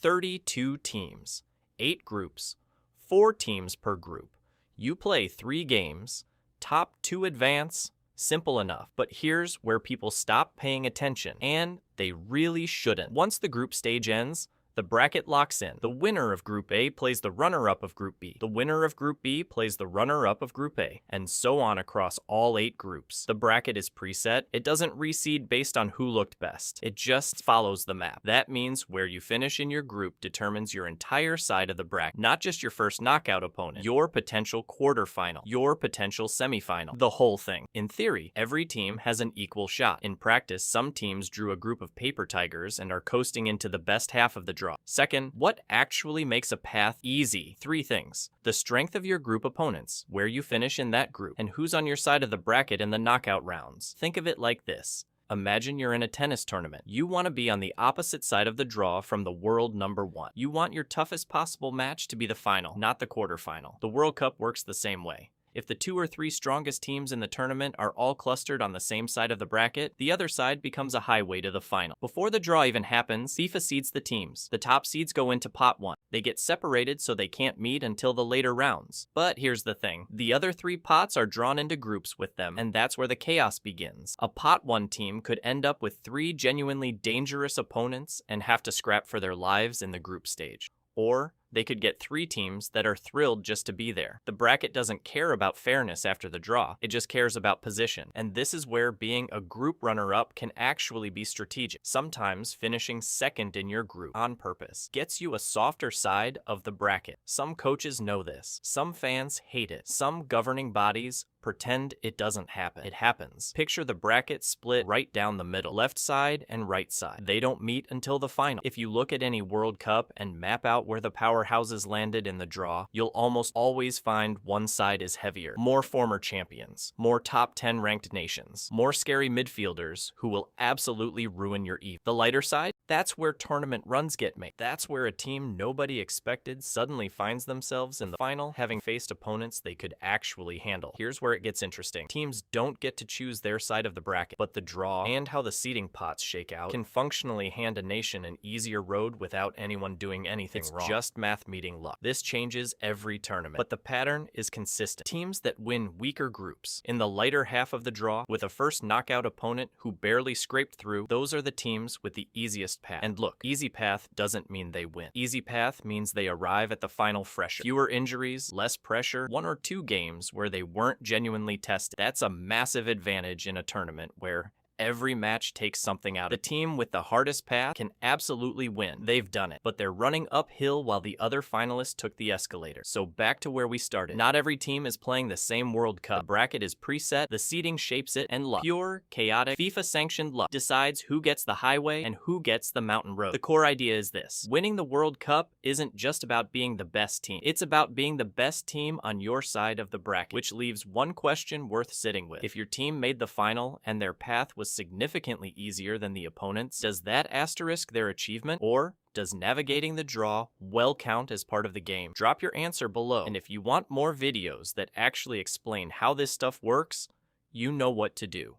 32 teams, 8 groups, 4 teams per group. You play 3 games, top 2 advance, simple enough. But here's where people stop paying attention, and they really shouldn't. Once the group stage ends, the bracket locks in. The winner of Group A plays the runner-up of Group B. The winner of Group B plays the runner-up of Group A, and so on across all 8 groups. The bracket is preset. It doesn't reseed based on who looked best. It just follows the map. That means where you finish in your group determines your entire side of the bracket, not just your first knockout opponent, your potential quarterfinal, your potential semifinal, the whole thing. In theory, every team has an equal shot. In practice, some teams drew a group of paper tigers and are coasting into the best half of the draw. Second, what actually makes a path easy? 3 things. The strength of your group opponents, where you finish in that group, and who's on your side of the bracket in the knockout rounds. Think of it like this. Imagine you're in a tennis tournament. You want to be on the opposite side of the draw from the world number 1. You want your toughest possible match to be the final, not the quarterfinal. The World Cup works the same way. If the 2 or 3 strongest teams in the tournament are all clustered on the same side of the bracket, the other side becomes a highway to the final. Before the draw even happens, FIFA seeds the teams. The top seeds go into pot 1. They get separated so they can't meet until the later rounds. But here's the thing. The other 3 pots are drawn into groups with them, and that's where the chaos begins. A pot 1 team could end up with 3 genuinely dangerous opponents and have to scrap for their lives in the group stage. Or they could get 3 teams that are thrilled just to be there. The bracket doesn't care about fairness after the draw, it just cares about position. And this is where being a group runner-up can actually be strategic. Sometimes finishing second in your group on purpose gets you a softer side of the bracket. Some coaches know this. Some fans hate it. Some governing bodies pretend it doesn't happen. It happens. Picture the bracket split right down the middle, left side and right side. They don't meet until the final. If you look at any World Cup and map out where the powerhouses landed in the draw, you'll almost always find one side is heavier. More former champions, more top 10 ranked nations, more scary midfielders who will absolutely ruin your eve. The lighter side, that's where tournament runs get made. That's where a team nobody expected suddenly finds themselves in the final, having faced opponents they could actually handle. Here's where it gets interesting. Teams don't get to choose their side of the bracket, but the draw and how the seeding pots shake out can functionally hand a nation an easier road without anyone doing anything wrong. It's just math meeting luck. This changes every tournament, but the pattern is consistent. Teams that win weaker groups in the lighter half of the draw with a first knockout opponent who barely scraped through, those are the teams with the easiest path. And look, easy path doesn't mean they win. Easy path means they arrive at the final fresher. Fewer injuries, less pressure, 1 or 2 games where they weren't genuinely tested. That's a massive advantage in a tournament where every match takes something out. The team with the hardest path can absolutely win. They've done it, but they're running uphill while the other finalists took the escalator. So back to where we started. Not every team is playing the same World Cup. The bracket is preset, the seeding shapes it, and luck, pure, chaotic, FIFA-sanctioned luck, decides who gets the highway and who gets the mountain road. The core idea is this. Winning the World Cup isn't just about being the best team. It's about being the best team on your side of the bracket, which leaves one question worth sitting with. If your team made the final and their path was significantly easier than the opponents, does that asterisk their achievement, or does navigating the draw well count as part of the game? Drop your answer below, and if you want more videos that actually explain how this stuff works, you know what to do.